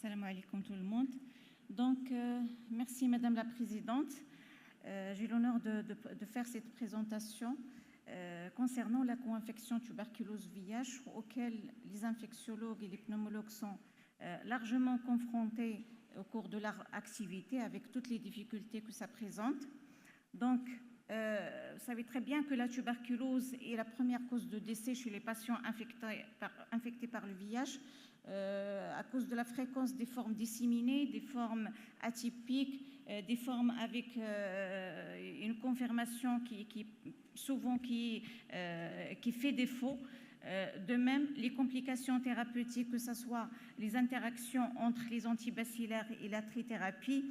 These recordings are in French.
Salam alaikum tout le monde. Donc, merci Madame la Présidente. J'ai l'honneur de faire cette présentation concernant la co-infection tuberculose-VIH, auquel les infectiologues et les pneumologues sont largement confrontés au cours de leur activité, avec toutes les difficultés que ça présente. Donc, vous savez très bien que la tuberculose est la première cause de décès chez les patients infectés par le VIH, à cause de la fréquence des formes disséminées, des formes atypiques, des formes avec une confirmation qui fait défaut. De même, les complications thérapeutiques, que ce soit les interactions entre les antibacillaires et la trithérapie,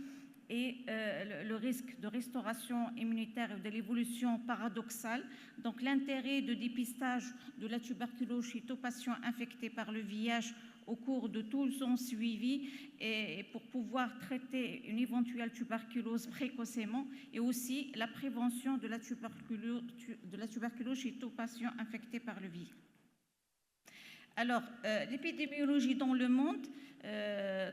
et le risque de restauration immunitaire et de l'évolution paradoxale. Donc l'intérêt de dépistage de la tuberculose chez tout patient infecté par le VIH au cours de tout son suivi et pour pouvoir traiter une éventuelle tuberculose précocement, et aussi la prévention de la tuberculose chez tout patient infecté par le VIH. Alors, l'épidémiologie dans le monde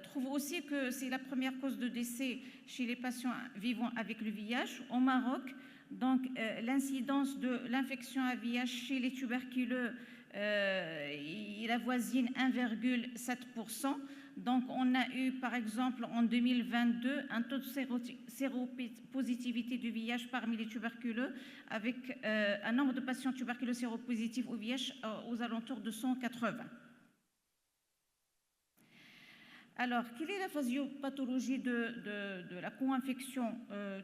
trouve aussi que c'est la première cause de décès chez les patients vivant avec le VIH. Au Maroc, donc, l'incidence de l'infection à VIH chez les tuberculeux, il avoisine 1,7%. Donc, on a eu, par exemple, en 2022, un taux de séropositivité du VIH parmi les tuberculeux, avec un nombre de patients tuberculeux séropositifs au VIH aux alentours de 180. Alors, quelle est la physiopathologie de la co-infection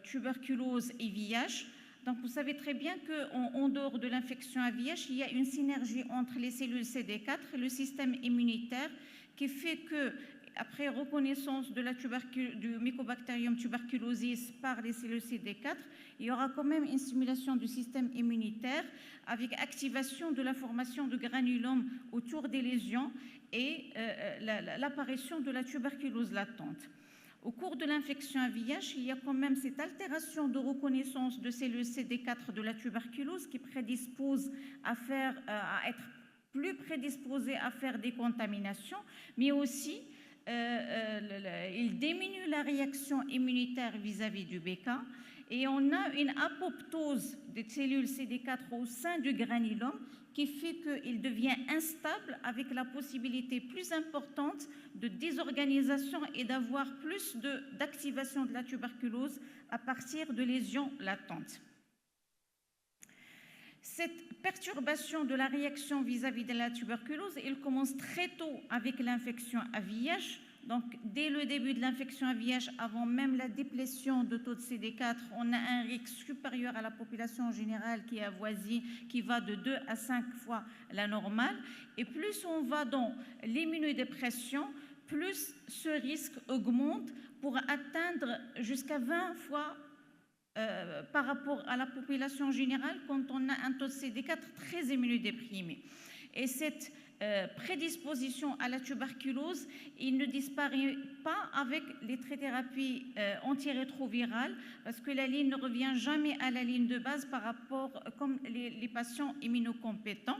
tuberculose et VIH? Donc, vous savez très bien qu'en dehors de l'infection à VIH, il y a une synergie entre les cellules CD4 et le système immunitaire qui fait que, après reconnaissance du Mycobacterium tuberculosis par les cellules CD4, il y aura quand même une stimulation du système immunitaire avec activation de la formation de granulomes autour des lésions et l'apparition de la tuberculose latente. Au cours de l'infection à VIH, il y a quand même cette altération de reconnaissance de cellules CD4 de la tuberculose qui prédispose à être plus prédisposé à faire des contaminations, mais aussi il diminue la réaction immunitaire vis-à-vis du BK, et on a une apoptose des cellules CD4 au sein du granulome qui fait qu'il devient instable, avec la possibilité plus importante de désorganisation et d'avoir plus d'activation de la tuberculose à partir de lésions latentes. Cette perturbation de la réaction vis-à-vis de la tuberculose, elle commence très tôt avec l'infection à VIH. Donc, dès le début de l'infection à VIH, avant même la déplétion de taux de CD4, on a un risque supérieur à la population générale qui va de 2 à 5 fois la normale. Et plus on va dans l'immunodépression, plus ce risque augmente pour atteindre jusqu'à 20 fois par rapport à la population générale quand on a un taux de CD4 très immunodéprimé. Et cette prédisposition à la tuberculose, il ne disparaît pas avec les thérapies antirétrovirales, parce que la ligne ne revient jamais à la ligne de base par rapport comme les patients immunocompétents.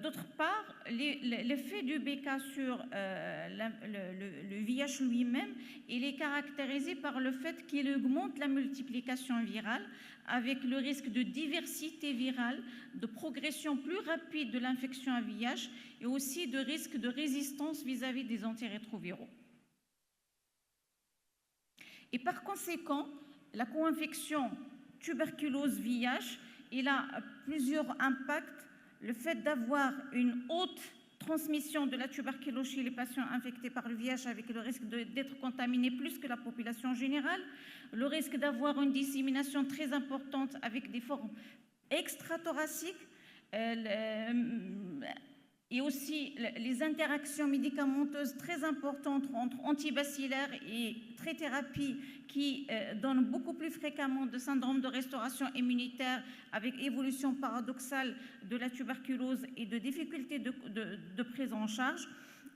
D'autre part, l'effet du BK sur le VIH lui-même, il est caractérisé par le fait qu'il augmente la multiplication virale, avec le risque de diversité virale, de progression plus rapide de l'infection à VIH et aussi de risque de résistance vis-à-vis des antirétroviraux. Et par conséquent, la co-infection tuberculose-VIH, il a plusieurs impacts. Le fait d'avoir une haute transmission de la tuberculose chez les patients infectés par le VIH, avec le risque d'être contaminés plus que la population générale, le risque d'avoir une dissémination très importante avec des formes extrathoraciques, et aussi les interactions médicamenteuses très importantes entre antibacillaires et trithérapie qui donnent beaucoup plus fréquemment de syndrome de restauration immunitaire avec évolution paradoxale de la tuberculose et de difficultés de prise en charge.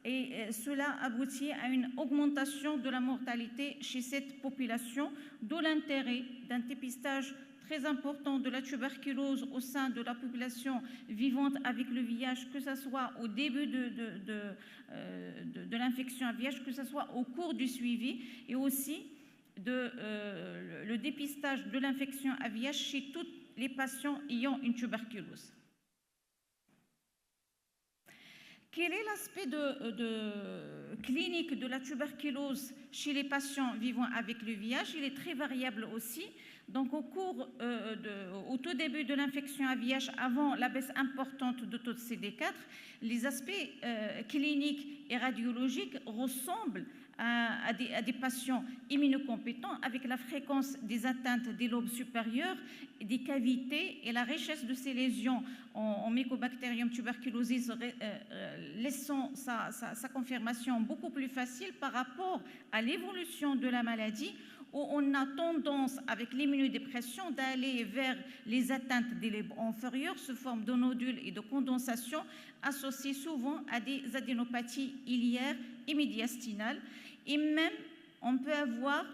Et cela aboutit à une augmentation de la mortalité chez cette population, d'où l'intérêt d'un dépistage très important de la tuberculose au sein de la population vivante avec le VIH, que ce soit au début de l'infection à VIH, que ce soit au cours du suivi, et aussi le dépistage de l'infection à VIH chez tous les patients ayant une tuberculose. Quel est l'aspect clinique de la tuberculose chez les patients vivant avec le VIH? Il est très variable aussi. Donc, au tout début de l'infection à VIH, avant la baisse importante de taux de CD4, les aspects cliniques et radiologiques ressemblent à des patients immunocompétents, avec la fréquence des atteintes des lobes supérieurs, des cavités et la richesse de ces lésions en Mycobacterium tuberculosis, laissant sa confirmation beaucoup plus facile par rapport à l'évolution de la maladie, où on a tendance, avec l'immunodépression, d'aller vers les atteintes des lobes inférieurs sous forme de nodules et de condensation, associées souvent à des adénopathies iliaires et médiastinales. Et même, on peut avoir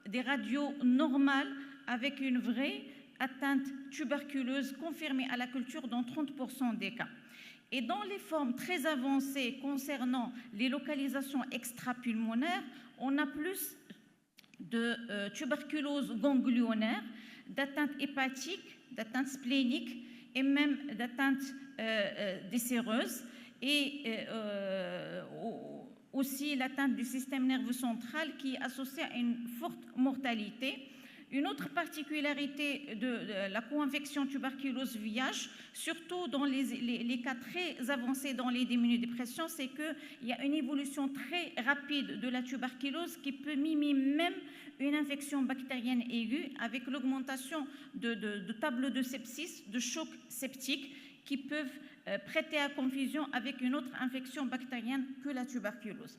des radios normales avec une vraie atteinte tuberculeuse confirmée à la culture dans 30% des cas. Et dans les formes très avancées concernant les localisations extrapulmonaires, on a plus de tuberculose ganglionnaire, d'atteinte hépatique, d'atteinte splénique et même d'atteinte décéreuse, et aussi l'atteinte du système nerveux central qui est associée à une forte mortalité. Une autre particularité de la co-infection tuberculose VIH, surtout dans les cas très avancés dans les immunodépressions, c'est qu'il y a une évolution très rapide de la tuberculose qui peut mimer même une infection bactérienne aiguë, avec l'augmentation de tableaux de sepsis, de chocs septiques qui peuvent prêter à confusion avec une autre infection bactérienne que la tuberculose.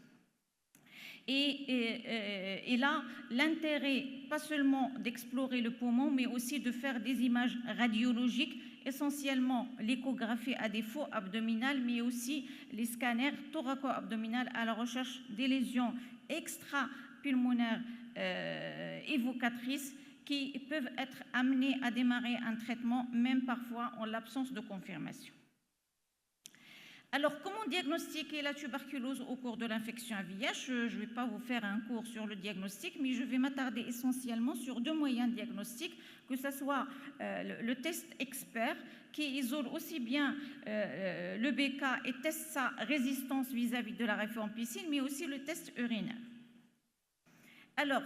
Et là, l'intérêt, pas seulement d'explorer le poumon, mais aussi de faire des images radiologiques, essentiellement l'échographie à défaut abdominale, mais aussi les scanners thoraco-abdominaux à la recherche des lésions extra-pulmonaires évocatrices qui peuvent être amenées à démarrer un traitement, même parfois en l'absence de confirmation. Alors, comment diagnostiquer la tuberculose au cours de l'infection à VIH? Je ne vais pas vous faire un cours sur le diagnostic, mais je vais m'attarder essentiellement sur deux moyens diagnostiques, que ce soit le test expert, qui isole aussi bien le BK et teste sa résistance vis-à-vis de la rifampicine, mais aussi le test urinaire. Alors,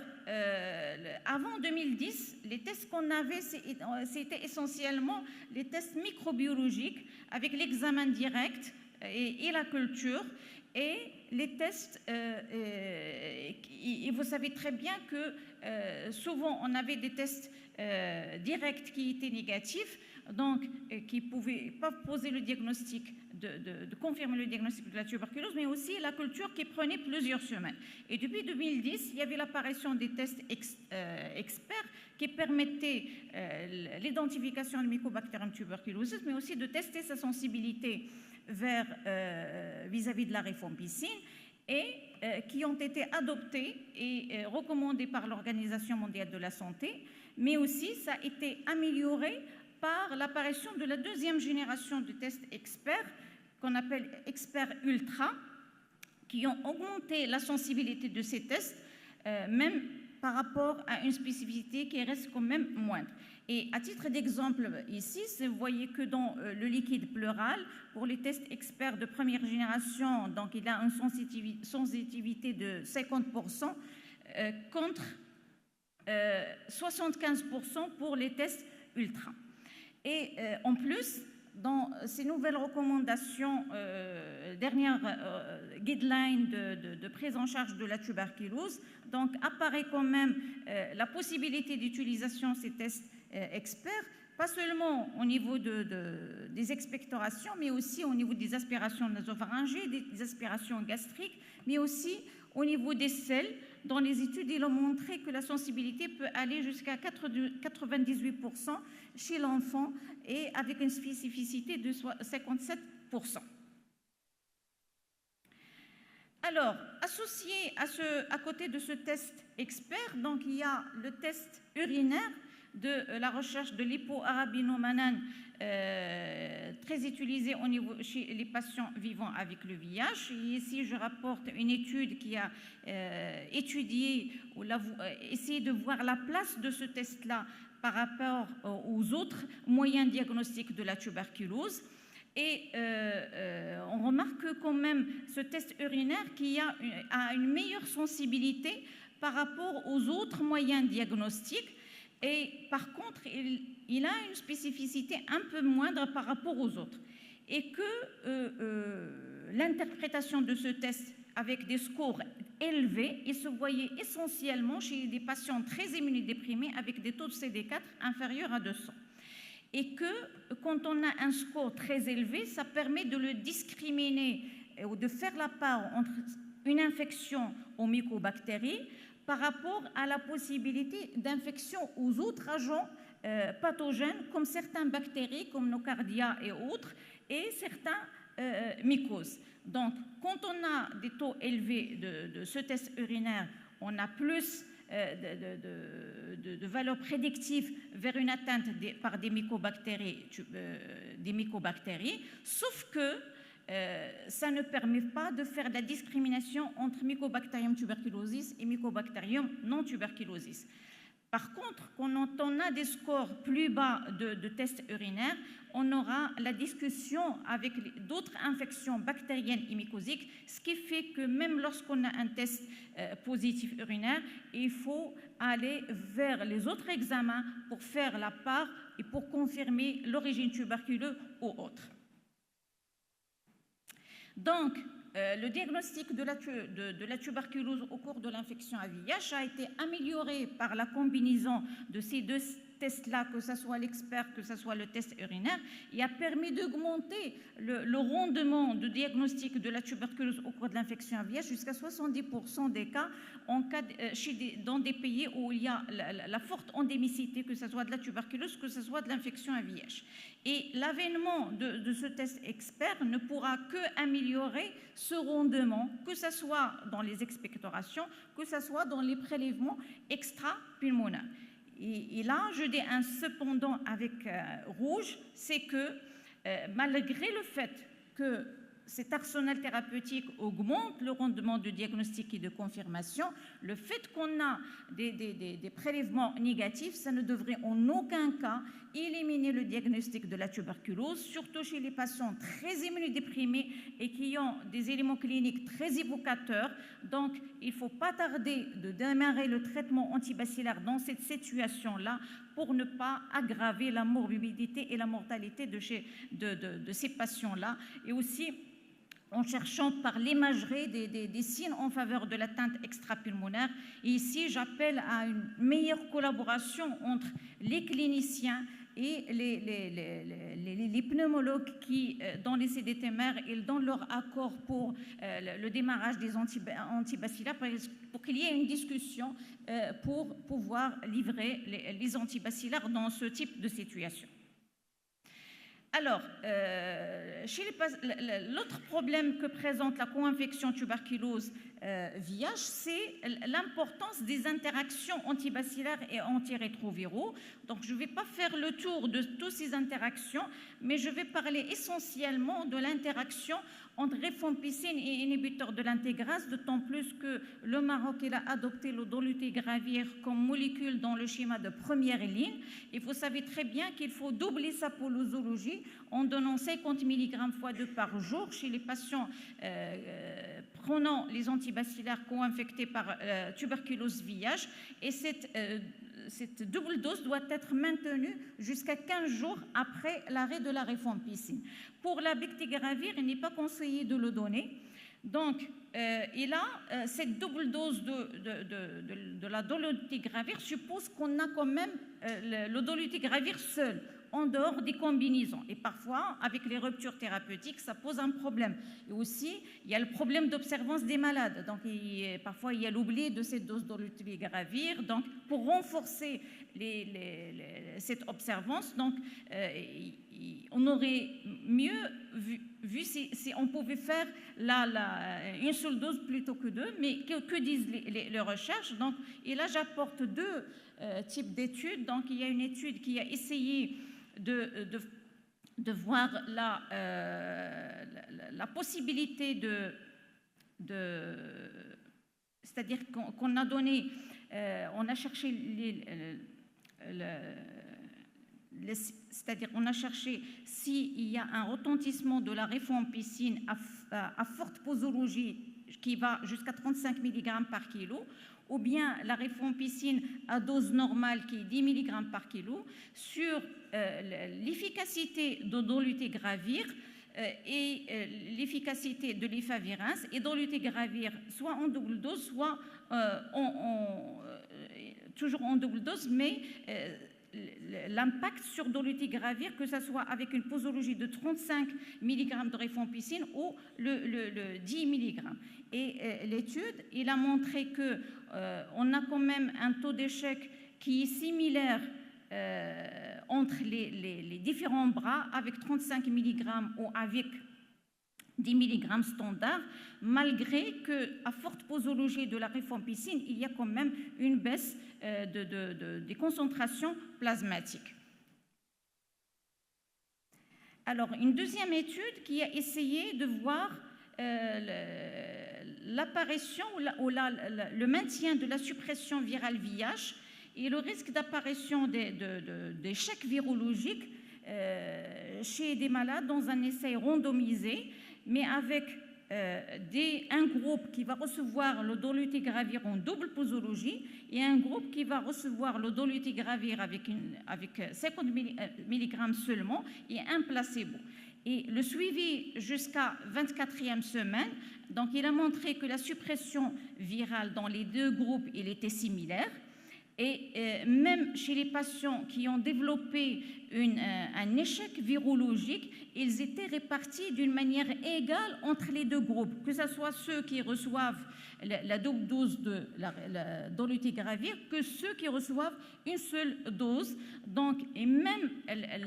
avant 2010, les tests qu'on avait, c'était essentiellement les tests microbiologiques avec l'examen direct et la culture, et les tests, et vous savez très bien que souvent on avait des tests directs qui étaient négatifs, donc qui ne pouvaient pas poser le diagnostic, de confirmer le diagnostic de la tuberculose, mais aussi la culture qui prenait plusieurs semaines. Et depuis 2010, il y avait l'apparition des tests experts qui permettaient l'identification de Mycobacterium tuberculosis, mais aussi de tester sa sensibilité vis-à-vis de la rifampicine, et qui ont été adoptés et recommandés par l'Organisation mondiale de la santé, mais aussi ça a été amélioré par l'apparition de la deuxième génération de tests experts, qu'on appelle experts ultra, qui ont augmenté la sensibilité de ces tests, même par rapport à une spécificité qui reste quand même moindre. Et à titre d'exemple, ici, vous voyez que dans le liquide pleural, pour les tests experts de première génération, donc il a une sensitivité de 50% contre 75% pour les tests ultra. Et en plus, dans ces nouvelles recommandations, dernières guidelines de prise en charge de la tuberculose, donc apparaît quand même la possibilité d'utilisation de ces tests experts, pas seulement au niveau des expectorations, mais aussi au niveau des aspirations nasopharyngées, des aspirations gastriques, mais aussi au niveau des selles. Dans les études, ils ont montré que la sensibilité peut aller jusqu'à 98% chez l'enfant et avec une spécificité de 57%. Alors, associé à côté de ce test expert, donc il y a le test urinaire. de la recherche de l'hypoarabinomanane très utilisée chez les patients vivant avec le VIH. Et ici, je rapporte une étude qui a étudié ou essayé de voir la place de ce test-là par rapport aux autres moyens diagnostiques de la tuberculose. Et on remarque quand même ce test urinaire qui a une meilleure sensibilité par rapport aux autres moyens diagnostiques. Et par contre, il a une spécificité un peu moindre par rapport aux autres. Et que l'interprétation de ce test avec des scores élevés, il se voyait essentiellement chez des patients très immunodéprimés avec des taux de CD4 inférieurs à 200. Et que quand on a un score très élevé, ça permet de le discriminer ou de faire la part entre une infection aux mycobactéries par rapport à la possibilité d'infection aux autres agents pathogènes comme certaines bactéries comme Nocardia et autres et certains mycoses. Donc, quand on a des taux élevés de ce test urinaire, on a plus de valeurs prédictives vers une atteinte par des mycobactéries, sauf que ça ne permet pas de faire de la discrimination entre Mycobacterium tuberculosis et Mycobacterium non tuberculosis. Par contre, quand on a des scores plus bas de tests urinaires, on aura la discussion avec d'autres infections bactériennes et mycosiques, ce qui fait que même lorsqu'on a un test positif urinaire, il faut aller vers les autres examens pour faire la part et pour confirmer l'origine tuberculeuse ou autre. Donc, le diagnostic de la tuberculose au cours de l'infection à VIH a été amélioré par la combinaison de ces deux tests-là, que ce soit l'expert, que ce soit le test urinaire, et a permis d'augmenter le rendement de diagnostic de la tuberculose au cours de l'infection à VIH jusqu'à 70% des cas dans des pays où il y a la forte endémicité, que ce soit de la tuberculose, que ce soit de l'infection à VIH. Et l'avènement de ce test expert ne pourra que améliorer ce rendement, que ce soit dans les expectorations, que ce soit dans les prélèvements extra-pulmonaires. Et là, je dis un cependant avec rouge, c'est que malgré le fait que cet arsenal thérapeutique augmente le rendement de diagnostic et de confirmation, le fait qu'on a des prélèvements négatifs, ça ne devrait en aucun cas éliminer le diagnostic de la tuberculose, surtout chez les patients très immunodéprimés et qui ont des éléments cliniques très évocateurs. Donc, il ne faut pas tarder de démarrer le traitement antibacillaire dans cette situation-là pour ne pas aggraver la morbidité et la mortalité de ces patients-là. Et aussi, en cherchant par l'imagerie des signes en faveur de l'atteinte extrapulmonaire. Et ici, j'appelle à une meilleure collaboration entre les cliniciens et les pneumologues qui, dans les CDTMR, ils donnent leur accord pour le démarrage des antibacillaires pour qu'il y ait une discussion pour pouvoir livrer les antibacillaires dans ce type de situation. Alors, l'autre problème que présente la co-infection tuberculose VIH, c'est l'importance des interactions antibacillaires et antirétroviraux. Donc, je ne vais pas faire le tour de toutes ces interactions, mais je vais parler essentiellement de l'interaction entre rifampicine et inhibiteur de l'intégrase, d'autant plus que le Maroc il a adopté le dolutegravir comme molécule dans le schéma de première ligne. Et vous savez très bien qu'il faut doubler sa posologie en donnant 50 mg x 2 par jour chez les patients prenant les antibacillaires co-infectés par tuberculose VIH. Et cette double dose doit être maintenue jusqu'à 15 jours après l'arrêt de la rifampicine. Pour la bictegravir, il n'est pas conseillé de le donner. Donc, cette double dose de la dolutegravir suppose qu'on a quand même le dolutegravir seul, en dehors des combinaisons. Et parfois, avec les ruptures thérapeutiques, ça pose un problème. Et aussi, il y a le problème d'observance des malades. Donc, parfois, il y a l'oubli de cette dose de dolutegravir. Donc, pour renforcer cette observance, donc, on aurait mieux vu si on pouvait faire une seule dose plutôt que deux, mais que disent les recherches? Donc, et là, j'apporte deux types d'études. Donc, il y a une étude qui a essayé de voir la possibilité c'est-à-dire qu'on a donné, on a cherché c'est-à-dire on a cherché s'il y a un retentissement de la rifampicine à forte posologie qui va jusqu'à 35 mg par kilo, ou bien la rifampicine à dose normale qui est 10 mg par kilo, sur l'efficacité de dolutegravir et l'efficacité de l'efavirenz et dolutegravir soit en double dose, soit toujours en double dose, mais l'impact sur dolutegravir, que ce soit avec une posologie de 35 mg de rifampicine ou le 10 mg. Et l'étude, il a montré qu'on a quand même un taux d'échec qui est similaire entre les différents bras avec 35 mg ou avec 10 mg standard, malgré qu'à forte posologie de la rifampicine, il y a quand même une baisse des concentrations plasmatiques. Alors, une deuxième étude qui a essayé de voir l'apparition ou le maintien de la suppression virale VIH et le risque d'apparition d'échecs virologiques chez des malades dans un essai randomisé, mais avec un groupe qui va recevoir le dolutegravir en double posologie et un groupe qui va recevoir le dolutegravir avec 50 mg seulement et un placebo. Et le suivi jusqu'à 24e semaine, donc il a montré que la suppression virale dans les deux groupes, il était similaire. Et même chez les patients qui ont développé un échec virologique, ils étaient répartis d'une manière égale entre les deux groupes, que ce soit ceux qui reçoivent la double dose de dolutegravir que ceux qui reçoivent une seule dose. Donc, et même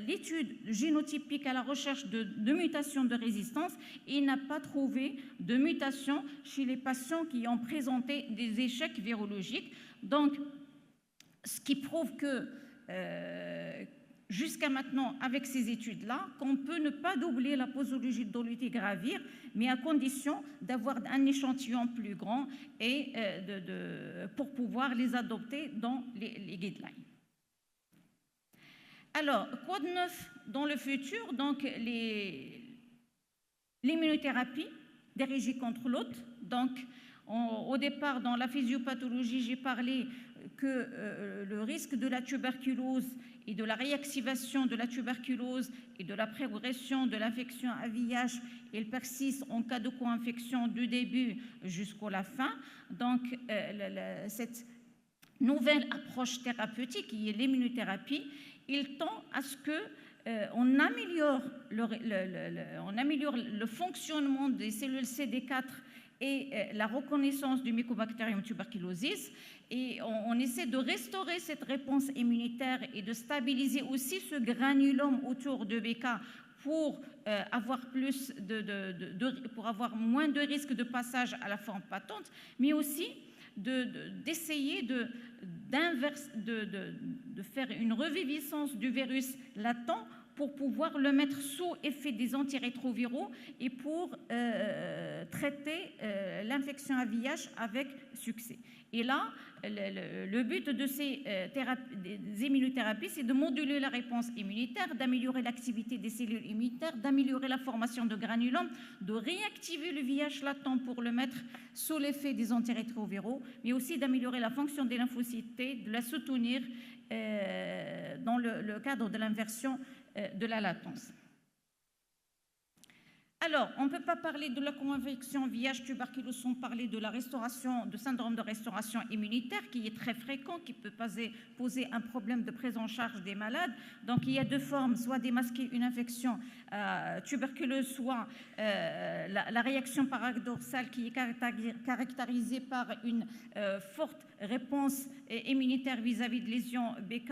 l'étude génotypique à la recherche de mutations de résistance, il n'a pas trouvé de mutation chez les patients qui ont présenté des échecs virologiques. Donc, ce qui prouve que jusqu'à maintenant, avec ces études-là, qu'on peut ne pas doubler la posologie de dolutegravir, mais à condition d'avoir un échantillon plus grand et pour pouvoir les adopter dans les guidelines. Alors, quoi de neuf dans le futur? Donc, l'immunothérapie des régies contre l'hôte. Donc, au départ, dans la physiopathologie, j'ai parlé que le risque de la tuberculose et de la réactivation de la tuberculose et de la progression de l'infection à VIH, il persiste en cas de co-infection du début jusqu'à la fin. Donc, cette nouvelle approche thérapeutique, qui est l'immunothérapie, il tend à ce que on améliore le fonctionnement des cellules CD4 et la reconnaissance du Mycobacterium tuberculosis, et on essaie de restaurer cette réponse immunitaire et de stabiliser aussi ce granulome autour de BK pour avoir pour avoir moins de risques de passage à la forme patente, mais aussi d'essayer de faire une reviviscence du virus latent pour pouvoir le mettre sous effet des antirétroviraux et pour traiter l'infection à VIH avec succès. Et là, le but de ces immunothérapies, c'est de moduler la réponse immunitaire, d'améliorer l'activité des cellules immunitaires, d'améliorer la formation de granulomes, de réactiver le VIH latent pour le mettre sous l'effet des antirétroviraux, mais aussi d'améliorer la fonction des lymphocytes, de la soutenir dans le cadre de l'inversion de la latence. Alors, on ne peut pas parler de la co-infection VIH tuberculose sans parler de la restauration, de syndrome de restauration immunitaire qui est très fréquent, qui peut poser un problème de prise en charge des malades. Donc, il y a deux formes, soit démasquer une infection tuberculeuse, soit la réaction paradoxale qui est caractérisée par une forte réponse immunitaire vis-à-vis de lésions BK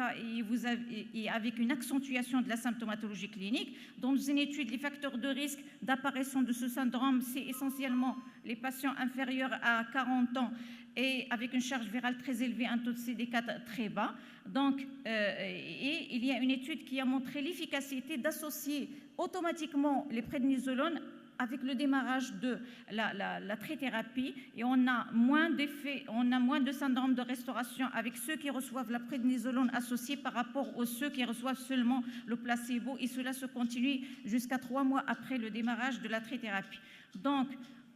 et avec une accentuation de la symptomatologie clinique. Dans une étude, les facteurs de risque d'apparition de ce syndrome, c'est essentiellement les patients inférieurs à 40 ans et avec une charge virale très élevée, un taux de CD4 très bas. Donc, et il y a une étude qui a montré l'efficacité d'associer automatiquement les prédnisolone avec le démarrage de la trithérapie, et on a moins d'effets, on a moins de syndrome de restauration avec ceux qui reçoivent la prédnisolone associée par rapport aux ceux qui reçoivent seulement le placebo, et cela se continue jusqu'à 3 mois après le démarrage de la trithérapie. Donc,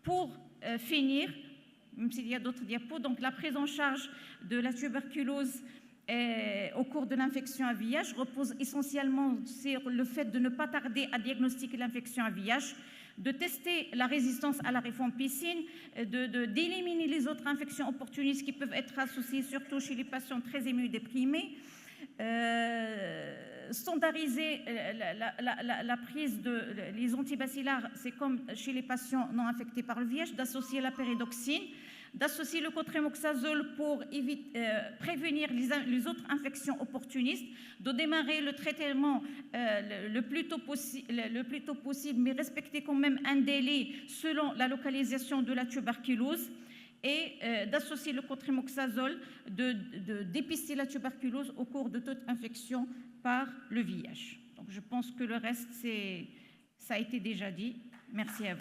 pour finir, même s'il y a d'autres diapos, donc la prise en charge de la tuberculose au cours de l'infection à VIH repose essentiellement sur le fait de ne pas tarder à diagnostiquer l'infection à VIH, de tester la résistance à la rifampicine, d'éliminer les autres infections opportunistes qui peuvent être associées surtout chez les patients très immunodéprimés, standardiser la prise de les antibacillaires, c'est comme chez les patients non infectés par le VIH, d'associer la péridоxine, d'associer le cotrimoxazole pour prévenir les autres infections opportunistes, de démarrer le traitement le plus tôt possible, mais respecter quand même un délai selon la localisation de la tuberculose, et d'associer le cotrimoxazole, de dépister la tuberculose au cours de toute infection par le VIH. Donc je pense que le reste, ça a été déjà dit. Merci à vous.